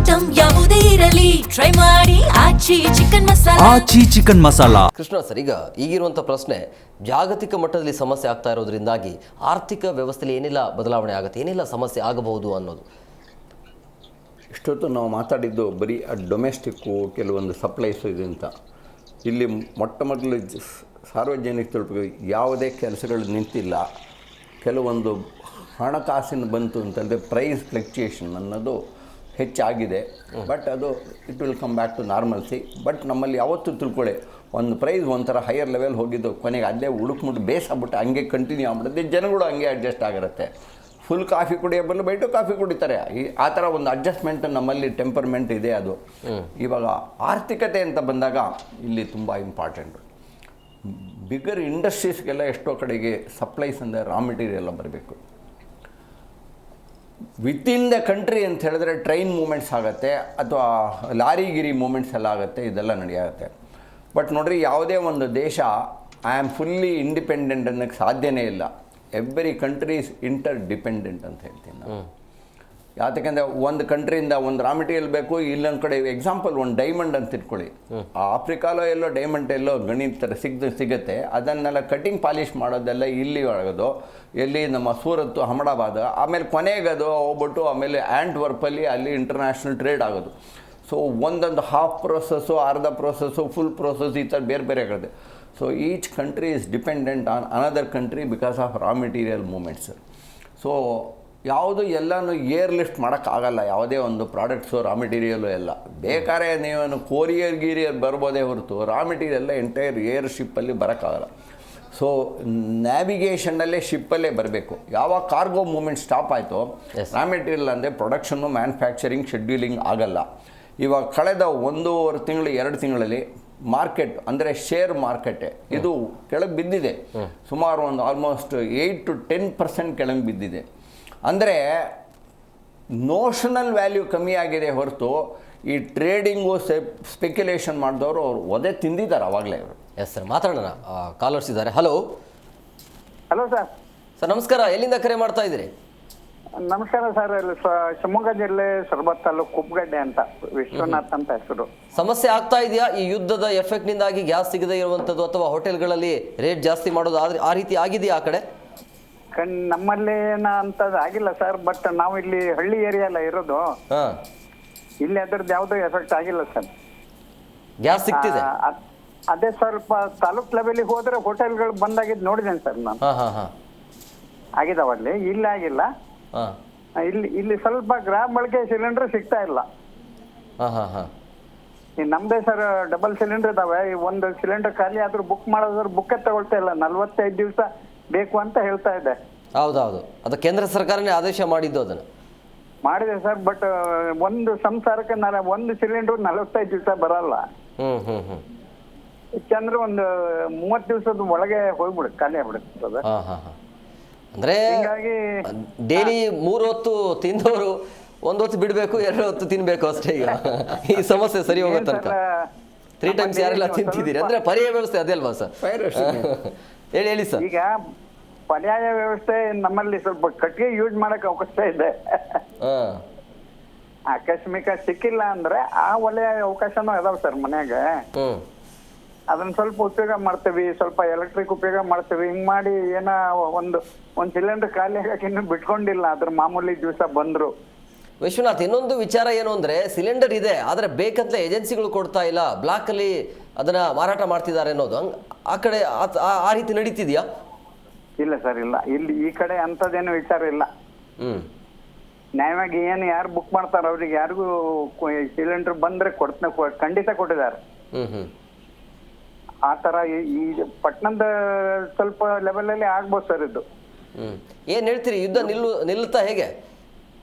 Item ಯಾವುದೇ ಇರಲಿ try ಮಾಡಿ ಆಚಿ ಚಿಕನ್ ಮಸಾಲಾ. ಕೃಷ್ಣ ಸರ್, ಈಗ ಈಗಿರುವಂಥ ಪ್ರಶ್ನೆ, ಜಾಗತಿಕ ಮಟ್ಟದಲ್ಲಿ ಸಮಸ್ಯೆ ಆಗ್ತಾ ಇರೋದ್ರಿಂದಾಗಿ ಆರ್ಥಿಕ ವ್ಯವಸ್ಥೆಯಲ್ಲಿ ಏನೆಲ್ಲ ಬದಲಾವಣೆ ಆಗುತ್ತೆ, ಏನೆಲ್ಲ ಸಮಸ್ಯೆ ಆಗಬಹುದು ಅನ್ನೋದು. ಇಷ್ಟೊತ್ತು ನಾವು ಮಾತಾಡಿದ್ದು ಬರೀ ಡೊಮೆಸ್ಟಿಕ್ಕು ಕೆಲವೊಂದು ಸಪ್ಲೈಸು ಇದೆ ಅಂತ. ಇಲ್ಲಿ ಮೊಟ್ಟ ಮೊದಲು ಸಾರ್ವಜನಿಕ ತಲುಪಬೇಕು, ಯಾವುದೇ ಕೆಲಸಗಳು ನಿಂತಿಲ್ಲ. ಕೆಲವೊಂದು ಹಣಕಾಸಿನ ಬಂತು ಅಂತಂದರೆ ಪ್ರೈಸ್ ಫ್ಲಕ್ಚುಯೇಷನ್ ಅನ್ನೋದು ಹೆಚ್ಚಾಗಿದೆ. ಬಟ್ ಅದು it will come back to normalcy. But ನಮ್ಮಲ್ಲಿ ಯಾವತ್ತೂ ತಿಳ್ಕೊಳ್ಳಿ, ಒಂದು ಪ್ರೈಸ್ ಒಂಥರ ಹೈಯರ್ ಲೆವೆಲ್ ಹೋಗಿದ್ದು ಕೊನೆಗೆ ಅಲ್ಲೇ ಹುಡುಕ್ಬಿಟ್ಟು ಬೇಸಾಗ್ಬಿಟ್ಟು ಹಂಗೆ ಕಂಟಿನ್ಯೂ ಆಗ್ಬಿಡುತ್ತೆ. ಜನಗಳು ಹಂಗೆ ಅಡ್ಜಸ್ಟ್ ಆಗಿರುತ್ತೆ. ಫುಲ್ ಕಾಫಿ ಕುಡಿಯೋಬಲ್ಲ ಬೈಟು ಕಾಫಿ ಕುಡಿತಾರೆ. ಆ ಥರ ಒಂದು ಅಡ್ಜಸ್ಟ್ಮೆಂಟ್ ನಮ್ಮಲ್ಲಿ ಟೆಂಪರ್ಮೆಂಟ್ ಇದೆ. ಅದು ಇವಾಗ ಆರ್ಥಿಕತೆ ಅಂತ ಬಂದಾಗ ಇಲ್ಲಿ ತುಂಬ ಇಂಪಾರ್ಟೆಂಟು. ಬಿಗರ್ ಇಂಡಸ್ಟ್ರೀಸ್ಗೆಲ್ಲ ಎಷ್ಟೋ ಕಡೆಗೆ ಸಪ್ಲೈಸ್ ಅಂದರೆ ರಾ ಮೆಟೀರಿಯಲ್ ಬರಬೇಕು. ವಿತಿನ್ ದ ಕಂಟ್ರಿ ಅಂತ ಹೇಳಿದ್ರೆ ಟ್ರೈನ್ ಮೂಮೆಂಟ್ಸ್ ಆಗುತ್ತೆ, ಅಥವಾ ಲಾರಿಗಿರಿ ಮೂಮೆಂಟ್ಸ್ ಎಲ್ಲ ಆಗುತ್ತೆ, ಇದೆಲ್ಲ ನಡೆಯುತ್ತೆ. ಬಟ್ ನೋಡ್ರಿ, ಯಾವುದೇ ಒಂದು ದೇಶ ಐ ಆಮ್ ಫುಲ್ಲಿ ಇಂಡಿಪೆಂಡೆಂಟ್ ಅನ್ನೋಕ್ಕೆ ಸಾಧ್ಯನೇ ಇಲ್ಲ. Every country is inter dependent ಅಂತ ಹೇಳ್ತೀನಿ ನಾನು. ಯಾತಕ್ಕೆಂದರೆ ಒಂದು ಕಂಟ್ರಿಯಿಂದ ಒಂದು ರಾ ಮೆಟೀರಿಯಲ್ ಬೇಕು, ಇಲ್ಲೊಂದು ಕಡೆ ಎಕ್ಸಾಂಪಲ್ ಒಂದು ಡೈಮಂಡ್ ಅಂತ ಇಟ್ಕೊಳ್ಳಿ. ಆಫ್ರಿಕಾಲೋ ಎಲ್ಲೋ ಡೈಮಂಡ್ ಎಲ್ಲೋ ಗಣಿತ ಸಿಗುತ್ತೆ. ಅದನ್ನೆಲ್ಲ ಕಟಿಂಗ್ ಪಾಲಿಷ್ ಮಾಡೋದೆಲ್ಲ ಇಲ್ಲಿ ಆಗೋದು, ಎಲ್ಲಿ ನಮ್ಮ ಸೂರತ್ತು ಅಹಮದಾಬಾದ್, ಆಮೇಲೆ ಕೊನೆಗೆ ಅದು ಹೋಗ್ಬಿಟ್ಟು ಆಮೇಲೆ ಆ್ಯಂಟ್ವರ್ಪಲ್ಲಿ ಅಲ್ಲಿ ಇಂಟರ್ನ್ಯಾಷನಲ್ ಟ್ರೇಡ್ ಆಗೋದು. ಸೊ ಒಂದೊಂದು ಹಾಫ್ ಪ್ರೋಸೆಸ್ಸು, ಅರ್ಧ ಪ್ರೋಸೆಸ್ಸು, ಫುಲ್ ಪ್ರೋಸೆಸ್, ಈ ಥರ ಬೇರೆ ಬೇರೆ ಆಗೋದು. So each country is dependent on another country because of raw material movements. So ಯಾವುದು ಎಲ್ಲನೂ ಏರ್ ಲಿಫ್ಟ್ ಮಾಡೋಕ್ಕಾಗಲ್ಲ. ಯಾವುದೇ ಒಂದು ಪ್ರಾಡಕ್ಟ್ಸು ರಾ ಮೆಟೀರಿಯಲು ಎಲ್ಲ ಬೇಕಾದ್ರೆ ನೀವೇನು ಗೀರಿಯರ್ ಬರ್ಬೋದೇ ಹೊರತು ರಾ ಮೆಟೀರಿಯಲ್ಲ ಎಂಟೈರ್ ಏರ್ ಶಿಪ್ಪಲ್ಲಿ ಬರೋಕ್ಕಾಗಲ್ಲ. ಸೊ ನ್ಯಾವಿಗೇಷನ್ನಲ್ಲೇ ಶಿಪ್ಪಲ್ಲೇ ಬರಬೇಕು. ಯಾವಾಗ ಕಾರ್ಗೋ ಮೂಮೆಂಟ್ ಸ್ಟಾಪ್ ಆಯಿತು, ರಾ ಮೆಟೀರಿಯಲ್ ಅಂದರೆ ಪ್ರೊಡಕ್ಷನ್ನು, ಮ್ಯಾನುಫ್ಯಾಕ್ಚರಿಂಗ್, ಶೆಡ್ಯೂಲಿಂಗ್ ಆಗಲ್ಲ. ಇವಾಗ ಕಳೆದ 1.5 ತಿಂಗಳು 2 ತಿಂಗಳಲ್ಲಿ ಮಾರ್ಕೆಟ್ ಅಂದರೆ ಶೇರ್ ಮಾರ್ಕೆಟೇ ಇದು ಕೆಳಗೆ ಬಿದ್ದಿದೆ. ಸುಮಾರು ಒಂದು ಆಲ್ಮೋಸ್ಟ್ 8 to 10% ಕೆಳಗೆ ಬಿದ್ದಿದೆ. ಅಂದರೆ ನೋಷನಲ್ ವ್ಯಾಲ್ಯೂ ಕಮ್ಮಿ ಆಗಿದೆ ಹೊರತು ಈ ಟ್ರೇಡಿಂಗು ಸ್ಪೆಕ್ಯುಲೇಷನ್ ಮಾಡಿದವರು ಅವ್ರು ಒದೆ ತಿಂದಿದ್ದಾರೆ ಅವಾಗಲೇ. ಅವರು ಎಸ್ ಸರ್, ಮಾತಾಡೋಣ. ಕಾಲರ್ಸ್ ಇದ್ದಾರೆ. Hello hello sir. ಸರ್ ನಮಸ್ಕಾರ, ಎಲ್ಲಿಂದ ಕರೆ ಮಾಡ್ತಾ ಇದ್ದೀರಿ? ನಮಸ್ಕಾರ ಸರ್. ಇಲ್ಲಿ ಶಿವಮೊಗ್ಗ ಜಿಲ್ಲೆ ಸೊರಬ ತಾಲೂಕು ಕುಪ್ಪಗಡ್ಡೆ ಅಂತ, ವಿಶ್ವನಾಥ್ ಅಂತ ಹೆಸರು. ಸಮಸ್ಯೆ ಆಗ್ತಾ ಇದೆಯಾ ಈ ಯುದ್ಧದ ಎಫೆಕ್ಟ್ನಿಂದಾಗಿ? ಗ್ಯಾಸ್ ಸಿಗದೇ ಇರುವಂಥದ್ದು ಅಥವಾ ಹೋಟೆಲ್ಗಳಲ್ಲಿ ರೇಟ್ ಜಾಸ್ತಿ ಮಾಡೋದು ಆ ರೀತಿ ಆಗಿದೆಯಾ ಆ ಕಡೆ? ನಮ್ಮಲ್ಲಿ ಅಂತದ್ದು ಆಗಿಲ್ಲ ಸರ್. ಬಟ್ ನಾವು ಇಲ್ಲಿ ಹಳ್ಳಿ ಏರಿಯಾ ಎಲ್ಲ ಇರೋದು, ಇಲ್ಲಿ ಅದ್ರದ್ದು ಯಾವುದೋ ಎಫೆಕ್ಟ್ ಆಗಿಲ್ಲ ಸರ್. ಗ್ಯಾಸ್ ಸಿಗ್ತಿದೆ. ಅದೇ ಸ್ವಲ್ಪ ತಾಲೂಕ್ ಲೆವೆಲಿಗೆ ಹೋದ್ರೆ ಹೋಟೆಲ್ಗಳು ಬಂದಾಗಿದ್ದು ನೋಡಿದ್ದೇನೆ ಸರ್ ನಾನು. ಆಗಿದಾವಲ್ಲಿ, ಇಲ್ಲಿ ಆಗಿಲ್ಲ. ಇಲ್ಲಿ ಸ್ವಲ್ಪ ಗ್ರಾಮ ಬಳಕೆ ಸಿಲಿಂಡರ್ ಸಿಗ್ತಾ ಇಲ್ಲ. ನಮ್ದೇ ಸರ್ ಡಬಲ್ ಸಿಲಿಂಡರ್ ಇದಾವೆ. ಒಂದು ಸಿಲಿಂಡರ್ ಖಾಲಿ ಆದ್ರೂ ಬುಕ್ ಮಾಡೋದ್ರ ಬುಕ್ಕೇ ತಗೊಳ್ತಾ ಇಲ್ಲ. 45 ದಿವಸ ಬೇಕು ಅಂತ ಹೇಳ್ತಾ ಇದೆ. ಹೌದೌದು, ಅದು ಕೇಂದ್ರ ಸರ್ಕಾರನೇ ಆದೇಶ ಮಾಡಿದ್ದು. ಅದನ್ನು ಮಾಡಿದೆ ಸರ್. ಬಟ್ ಒಂದು ಸಂಸಾರಕ್ಕೆ ಒಂದು ಸಿಲಿಂಡರ್ 45 ದಿವಸ ಬರಲ್ಲ. ಯಾಕಂದ್ರೆ ಒಂದು 30 ದಿವಸದ ಒಳಗೆ ಹೋಗ್ಬಿಡುತ್ತೆ, ಖಾಲಿ ಆಗ್ಬಿಡುತ್ತೆ. ಅಂದ್ರೆ ಡೈಲಿ 3 ಹೊತ್ತು ತಿಂದವರು 1 ಹೊತ್ತು ಬಿಡ್ಬೇಕು, 2 ಹೊತ್ತು ತಿನ್ಬೇಕು ಅಷ್ಟೇ. ಈಗ ಈ ಸಮಸ್ಯೆ ಸರಿ ಹೋಗೋ ತನಕ 3 ಟೈಮ್ಸ್ ಯಾರೆಲ್ಲ ತಿಂತಿದ್ದೀರಿ ಅಂದ್ರೆ ಪರ್ಯಾಯ ವ್ಯವಸ್ಥೆ ಅದೇ ಅಲ್ವಾ ಸರ್? ಹೇಳಿ ಸರ್. ಈಗ ಪರ್ಯಾಯ ವ್ಯವಸ್ಥೆ ನಮ್ಮಲ್ಲಿ ಸ್ವಲ್ಪ ಕಟ್ಟಿಗೆ ಯೂಸ್ ಮಾಡಕ್ ಅವಕಾಶ ಇದೆ. ಆಕಸ್ಮಿಕ ಸಿಕ್ಕಿಲ್ಲ ಅಂದ್ರೆ ಆ ಒಳ್ಳೆಯ ಅವಕಾಶನೂ ಅದಾವ ಸರ್ ಮನ್ಯಾಗ. ಅದನ್ನ ಸ್ವಲ್ಪ ಉಪಯೋಗ ಮಾಡ್ತೀವಿ, ಸ್ವಲ್ಪ ಎಲೆಕ್ಟ್ರಿಕ್ ಉಪಯೋಗ ಮಾಡ್ತೀವಿ. ಹಿಂಗ್ ಮಾಡಿ ಏನ ಒಂದು ಸಿಲಿಂಡರ್ ಖಾಲಿ ಆಗಕ್ಕೆ ಇನ್ನು ಬಿಟ್ಕೊಂಡಿಲ್ಲ. ಅದ್ರ ಮಾಮೂಲಿ ದಿವಸ ಬಂದ್ರು. ವಿಶ್ವನಾಥ್, ಇನ್ನೊಂದು ವಿಚಾರ ಏನು ಅಂದ್ರೆ, ಸಿಲಿಂಡರ್ ಇದೆ ಆದ್ರೆ ಬೇಕಂತಲೇ ಏಜೆನ್ಸಿಗಳು ಕೊಡ್ತಾ ಇಲ್ಲ, ಬ್ಲಾಕ್ ಅಲ್ಲಿ ಅದನ್ನ ಮಾರಾಟ ಮಾಡ್ತಿದ್ದಾರೆ ಅನ್ನೋದು ಆ ಕಡೆ ಆ ರೀತಿ ನಡೀತಿದ್ಯಾ? ಇಲ್ಲ ಸರ್, ಇಲ್ಲ. ಇಲ್ಲಿ ಈ ಕಡೆ ಅಂತದೇನು ವಿಚಾರ ಇಲ್ಲ. ನ್ಯಾಯವಾಗಿ ಏನು ಯಾರು ಬುಕ್ ಮಾಡ್ತಾರ ಅವ್ರಿಗೆ ಯಾರಿಗೂ ಸಿಲಿಂಡರ್ ಬಂದ್ರೆ ಖಂಡಿತ ಕೊಟ್ಟಿದ್ದಾರೆ. ಆ ತರ ಈ ಪಟ್ಟಣದ ಸ್ವಲ್ಪ ಲೆವೆಲ್ ಅಲ್ಲಿ ಆಗ್ಬೋದು ಸರ್ ಇದು. ಏನ್ ಹೇಳ್ತೀರಿ, ಯುದ್ಧ ನಿಲ್ಲುತ್ತಾ ಹೇಗೆ?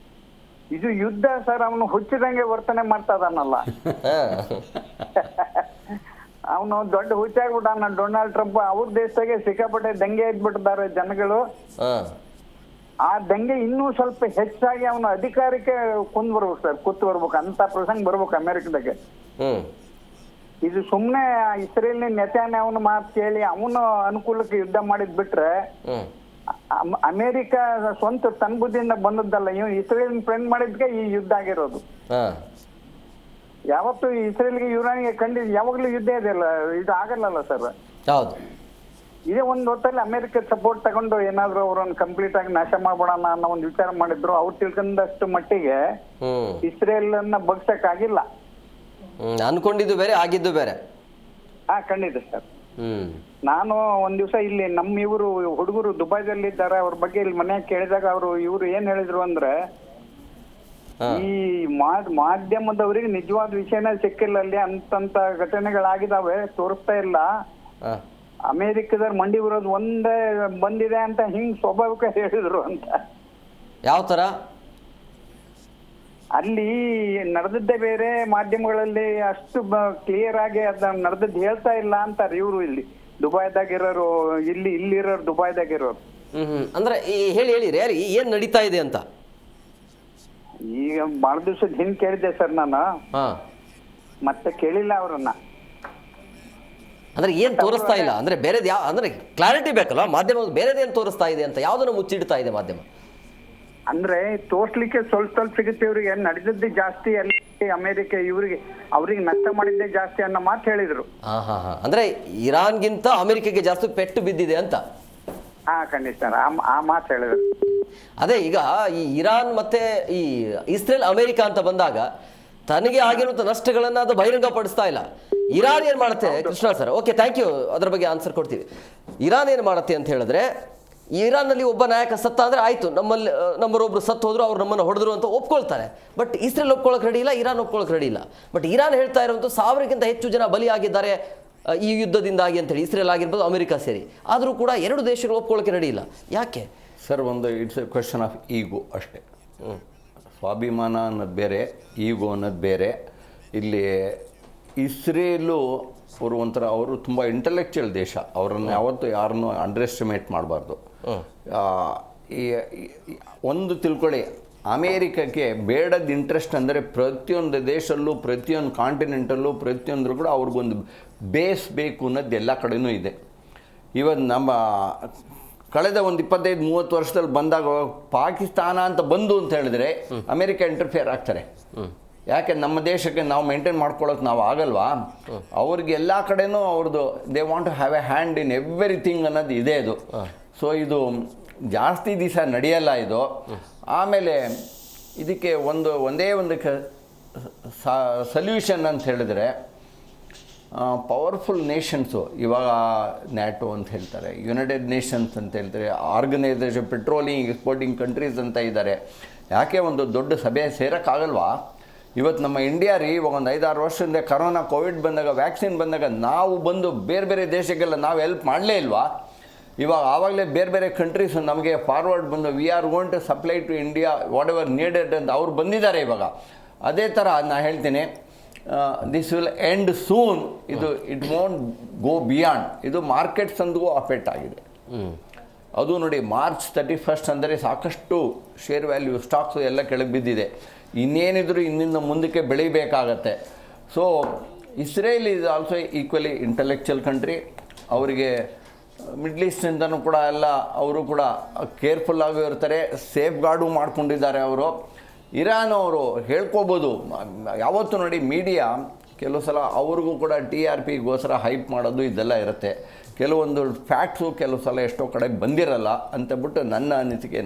ಇದು ಯುದ್ಧ ಸರ್, ಅವನು ಹುಚ್ಚಿದಂಗೆ ವರ್ತನೆ ಮಾಡ್ತಾ ಇದಾನಲ್ಲ. ಅವನು ದೊಡ್ಡ ಹುಚ್ಚಾಗ್ಬಿಟ್ಟಾನ ಡೊನಾಲ್ಡ್ ಟ್ರಂಪ್. ಅವ್ರ ದೇಶದಾಗೆ ಸಿಕ್ಕಾಪಟ್ಟೆ ದಂಗೆ ಇದ್ಬಿಟ್ಟಿದ್ದಾರೆ ಜನಗಳು. ಆ ದಂಗೆ ಇನ್ನೂ ಸ್ವಲ್ಪ ಹೆಚ್ಚಾಗಿ ಅವನು ಅಧಿಕಾರಕ್ಕೆ ಬರ್ಬೇಕು ಸರ್, ಕೂತ್ ಬರ್ಬೇಕು ಅಂತ ಪ್ರಸಂಗ ಬರ್ಬೇಕು ಅಮೆರಿಕದಾಗೆ. ಇದು ಸುಮ್ನೆ ಇಸ್ರೇಲ್ ನೆತಾನ್ಯಾಹುನ ಅವನ ಮಾತು ಕೇಳಿ ಅವನು ಅನುಕೂಲಕ್ಕೆ ಯುದ್ಧ ಮಾಡಿದ್ ಬಿಟ್ರೆ ಅಮೆರಿಕ ಸ್ವಂತ ತನ್ನ ಬುದ್ಧಿಯಿಂದ ಬಂದದ್ದಲ್ಲ. ಇಸ್ರೇಲ್ ಫ್ರೆಂಡ್ ಮಾಡಿದ್ಕೆ ಈ ಯುದ್ಧ ಆಗಿರೋದು. ಯಾವತ್ತು ಇಸ್ರೇಲ್ಗೆ ಇರಾನ್ಗೆ ಯಾವಾಗಲೂ ಯುದ್ಧ ಇದೆಯಲ್ಲ, ಇದು ಆಗಲ್ಲಲ್ಲ ಸರ್. ಹೌದು. ಇದೇ ಒಂದು ಹೊತ್ತಲ್ಲಿ ಅಮೆರಿಕ ಸಪೋರ್ಟ್ ತಗೊಂಡು ಏನಾದ್ರು ಅವ್ರನ್ನ ಕಂಪ್ಲೀಟ್ ಆಗಿ ನಾಶ ಮಾಡ್ಬಿಡೋಣ ಅನ್ನೋ ಒಂದು ವಿಚಾರ ಮಾಡಿದ್ರು. ಅವ್ರು ತಿಳ್ಕೊಂಡಷ್ಟು ಮಟ್ಟಿಗೆ ಇಸ್ರೇಲ್ ಅನ್ನ ಬಗ್ಸಕ್ ಆಗಿಲ್ಲ. ಅನ್ಕೊಂಡಿದ್ದು ಬೇರೆ, ಆಗಿದ್ದು ಬೇರೆ. ಹಾ, ಖಂಡಿತ ಸರ್. ನಾನು ಒಂದ್ ದಿವಸ ಇಲ್ಲಿ ನಮ್ಮ ಇವರು ಹುಡುಗರು ದುಬೈದಲ್ಲಿ ಇದ್ದಾರೆ, ಅವ್ರ ಬಗ್ಗೆ ಇಲ್ಲಿ ಮನ್ಯಾಗ ಕೇಳಿದಾಗ ಇವ್ರು ಏನ್ ಹೇಳಿದ್ರು ಅಂದ್ರೆ, ಈ ಮಾಧ್ಯಮದವರಿಗೆ ನಿಜವಾದ ವಿಷಯನೇ ಸಿಕ್ಕಿಲ್ಲ ಅಲ್ಲಿ, ಅಂತಂತ ಘಟನೆಗಳಾಗಿದಾವೆ, ತೋರಿಸ್ತಾ ಇಲ್ಲ. ಅಮೆರಿಕದವ್ರು ಮಂಡಿ ಬರೋದು ಒಂದೇ ಬಂದಿದೆ ಅಂತ ಹಿಂಗ್ ಸ್ವಾಭಾವಿಕ ಹೇಳಿದ್ರು ಅಂತ. ಯಾವ ತರ? ಅಲ್ಲಿ ನಡೆದದ್ದೇ ಬೇರೆ, ಮಾಧ್ಯಮಗಳಲ್ಲಿ ಅಷ್ಟು ಕ್ಲಿಯರ್ ಆಗಿ ಅದ ನಡೆದದ್ದು ಹೇಳ್ತಾ ಇಲ್ಲ ಅಂತಾರೆ ಇವರು. ಇಲ್ಲಿ ದುಬೈದಾಗಿರೋರು, ಇಲ್ಲಿರೋರು ದುಬೈದಾಗಿರೋರು. ಅಂದ್ರೆ ಹೇಳಿ ಏನ್ ನಡೀತಾ ಇದೆ ಅಂತ. ಈಗ ಬಹಳ ದಿವಸದ ಹಿಂದ್ ಕೇಳಿದ್ದೆ ಸರ್ ನಾನು, ಮತ್ತೆ ಕೇಳಿಲ್ಲ ಅವ್ರನ್ನ. ಅಂದ್ರೆ ಏನ್ ತೋರಿಸ್ತಾ ಇಲ್ಲ ಅಂದ್ರೆ ಬೇರೆದ್ ಅಂದ್ರೆ ಕ್ಲಾರಿಟಿ ಬೇಕಲ್ಲ ಮಾಧ್ಯಮ, ಬೇರೆದೇನ್ ತೋರಿಸ್ತಾ ಇದೆ ಅಂತ, ಯಾವ್ದನ್ನ ಮುಚ್ಚಿಡ್ತಾ ಇದೆ ಮಾಧ್ಯಮ? ಅಂದ್ರೆ ತೋರ್ಸ್ಲಿಕ್ಕೆ ಸ್ವಲ್ಪ ಸಿಗುತ್ತೆ ಇವ್ರಿಗೆ, ನಡೆದದ್ದೇ ಜಾಸ್ತಿ ಅಲ್ಲಿ ಅಮೆರಿಕ, ಅವ್ರಿಗೆ ನಷ್ಟ ಮಾಡಿದ್ದೇ ಜಾಸ್ತಿ ಅನ್ನೋ ಮಾತು ಹೇಳಿದ್ರು. ಅಂದ್ರೆ ಇರಾನ್ಗಿಂತ ಅಮೆರಿಕಗೆ ಜಾಸ್ತಿ ಪೆಟ್ಟು ಬಿದ್ದಿದೆ ಅಂತ. ಹಾ, ಖಂಡಿತ ಆ ಮಾತು ಹೇಳಿದ್ರು. ಅದೇ ಈಗ ಈ ಇರಾನ್ ಮತ್ತೆ ಈ ಇಸ್ರೇಲ್ ಅಮೆರಿಕ ಅಂತ ಬಂದಾಗ ತನಗೆ ಆಗಿರುವಂತ ನಷ್ಟಗಳನ್ನ ಅದು ಬಹಿರಂಗ ಪಡಿಸ್ತಾ ಇಲ್ಲ. ಇರಾನ್ ಏನ್ ಮಾಡುತ್ತೆ Krishna sir, okay thank you, ಅದ್ರ ಬಗ್ಗೆ ಆನ್ಸರ್ ಕೊಡ್ತೀವಿ. ಇರಾನ್ ಏನ್ ಮಾಡುತ್ತೆ ಅಂತ ಹೇಳಿದ್ರೆ, ಇರಾನ್ನಲ್ಲಿ ಒಬ್ಬ ನಾಯಕ ಸತ್ತ ಅಂದ್ರೆ ಆಯ್ತು, ನಮ್ಮರೊಬ್ರು ಸತ್ತು ಹೋದ್ರು, ಅವ್ರು ನಮ್ಮನ್ನು ಹೊಡೆದ್ರು ಅಂತ ಒಪ್ಕೊಳ್ತಾರೆ. ಬಟ್ ಇಸ್ರೇಲ್ ಒಪ್ಕೊಳ್ಳೋಕೆ ರೆಡಿ ಇಲ್ಲ, ಇರಾನ್ ಒಪ್ಕೊಳ್ಳೋಕೆ ರೆಡಿ ಇಲ್ಲ. ಬಟ್ ಇರಾನ್ ಹೇಳ್ತಾ ಇರುವಂತ 1000ಕ್ಕಿಂತ ಹೆಚ್ಚು ಜನ ಬಲಿಯಾಗಿದ್ದಾರೆ ಈ ಯುದ್ಧದಿಂದಾಗಿ ಅಂತೇಳಿ, ಇಸ್ರೇಲ್ ಆಗಿರ್ಬೋದು ಅಮೆರಿಕ ಸೇರಿ. ಆದರೂ ಕೂಡ ಎರಡು ದೇಶಗಳು ಒಪ್ಕೊಳ್ಳೋಕೆ ರೆಡಿ ಇಲ್ಲ. ಯಾಕೆ sir? It's A question of ಈಗೋ ಅಷ್ಟೇ. ಸ್ವಾಭಿಮಾನ ಅನ್ನೋದು ಬೇರೆ, ಈಗೋ ಅನ್ನೋದು ಬೇರೆ. ಇಲ್ಲಿ ಇಸ್ರೇಲು ಅವರು ತುಂಬ ಇಂಟೆಲೆಕ್ಚುಯಲ್ ದೇಶ. ಅವರನ್ನು ಯಾವತ್ತೂ ಯಾರನ್ನೂ ಅಂಡರ್ ಎಸ್ಟಿಮೇಟ್ ಮಾಡಬಾರ್ದು. ಒಂದು ತಿಳ್ಕೊಳ್ಳಿ, ಅಮೇರಿಕಕ್ಕೆ ಬೇಡದ ಇಂಟ್ರೆಸ್ಟ್ ಅಂದರೆ ಪ್ರತಿಯೊಂದು ದೇಶಲ್ಲೂ, ಪ್ರತಿಯೊಂದು ಕಾಂಟಿನೆಂಟಲ್ಲೂ, ಪ್ರತಿಯೊಂದರೂ ಕೂಡ ಅವ್ರಿಗೊಂದು ಬೇಸ್ ಬೇಕು ಅನ್ನೋದು ಎಲ್ಲ ಕಡೆಯೂ ಇದೆ. ಇವತ್ತು ನಮ್ಮ ಕಳೆದ ಒಂದು 25-30 ವರ್ಷದಲ್ಲಿ ಬಂದಾಗ ಪಾಕಿಸ್ತಾನ ಅಂತ ಬಂದು ಅಂತ ಹೇಳಿದ್ರೆ ಅಮೇರಿಕ ಇಂಟರ್ಫಿಯರ್ ಆಗ್ತಾರೆ. ಯಾಕೆ ನಮ್ಮ ದೇಶಕ್ಕೆ ನಾವು ಮೇಂಟೈನ್ ಮಾಡ್ಕೊಳ್ಳೋಕೆ ನಾವು ಆಗಲ್ವಾ? ಅವ್ರಿಗೆ ಎಲ್ಲ ಕಡೆನೂ ಅವ್ರದ್ದು they want to have a hand in everything ಅನ್ನೋದು ಇದೆ ಅದು. ಸೊ ಇದು ಜಾಸ್ತಿ ದಿವಸ ನಡೆಯಲ್ಲ ಇದು. ಆಮೇಲೆ ಇದಕ್ಕೆ ಒಂದೇ ಒಂದು ಸೊಲ್ಯೂಷನ್ ಅಂತ ಹೇಳಿದ್ರೆ, ಪವರ್ಫುಲ್ ನೇಷನ್ಸು, ಇವಾಗ ನ್ಯಾಟೋ ಅಂತ ಹೇಳ್ತಾರೆ, ಯುನೈಟೆಡ್ ನೇಷನ್ಸ್ ಅಂತ ಹೇಳ್ತಾರೆ, ಆರ್ಗನೈಸೇಷನ್ ಪೆಟ್ರೋಲಿಂಗ್ ಎಕ್ಸ್ಪೋರ್ಟಿಂಗ್ ಕಂಟ್ರೀಸ್ ಅಂತ ಇದ್ದಾರೆ. ಯಾಕೆ ಒಂದು ದೊಡ್ಡ ಸಭೆ ಸೇರೋಕ್ಕಾಗಲ್ವಾ? ಇವತ್ತು ನಮ್ಮ ಇಂಡಿಯಾ ಇವಾಗ ಒಂದು 5-6 ವರ್ಷದಿಂದ ಕರೋನಾ ಕೋವಿಡ್ ಬಂದಾಗ, ವ್ಯಾಕ್ಸಿನ್ ಬಂದಾಗ ನಾವು ಬಂದು ಬೇರೆ ಬೇರೆ ದೇಶಕ್ಕೆಲ್ಲ ನಾವು ಹೆಲ್ಪ್ ಮಾಡಲೇ ಇಲ್ವಾ? ಇವಾಗ ಆವಾಗಲೇ ಬೇರೆ ಬೇರೆ ಕಂಟ್ರೀಸ್ ನಮಗೆ ಫಾರ್ವರ್ಡ್ ಬಂದು we are going to supply to India whatever needed ಅಂತ ಅವ್ರು ಬಂದಿದ್ದಾರೆ ಇವಾಗ. ಅದೇ ಥರ ನಾನು ಹೇಳ್ತೀನಿ, this will end soon. It won't go beyond. ಇದು ಮಾರ್ಕೆಟ್ಸ್ ಅಂದಿಗೂ ಅಫೆಕ್ಟ್ ಆಗಿದೆ. ಅದು ನೋಡಿ, March 31 ಅಂದರೆ ಸಾಕಷ್ಟು ಶೇರ್ ವ್ಯಾಲ್ಯೂ, ಸ್ಟಾಕ್ಸು ಎಲ್ಲ ಕೆಳಗೆ ಬಿದ್ದಿದೆ. ಇನ್ನೇನಿದ್ರು ಇನ್ನಿಂದ ಮುಂದಕ್ಕೆ ಬೆಳಿಬೇಕಾಗತ್ತೆ. So Israel is also equally intellectual country. ಅವರಿಗೆ ಮಿಡ್ಲ್ ಈಸ್ಟಿಂದನೂ ಕೂಡ ಎಲ್ಲ ಅವರು ಕೂಡ ಕೇರ್ಫುಲ್ಲಾಗೂ ಇರ್ತಾರೆ, ಸೇಫ್ ಗಾರ್ಡು ಮಾಡ್ಕೊಂಡಿದ್ದಾರೆ ಅವರು. ಇರಾನ್ ಅವರು ಹೇಳ್ಕೋಬೋದು. ಯಾವತ್ತೂ ನೋಡಿ ಮೀಡಿಯಾ ಕೆಲವು ಸಲ ಅವ್ರಿಗೂ ಕೂಡ TRPಗೋಸ್ಕರ ಹೈಪ್ ಮಾಡೋದು ಇದೆಲ್ಲ ಇರುತ್ತೆ. ಕೆಲವೊಂದು ಫ್ಯಾಕ್ಟ್ಸು ಕೆಲವು ಸಲ ಎಷ್ಟೋ ಕಡೆ ಬಂದಿರಲ್ಲ ಅಂತಬಿಟ್ಟು ನನ್ನ ಅನಿಸಿಕೆ.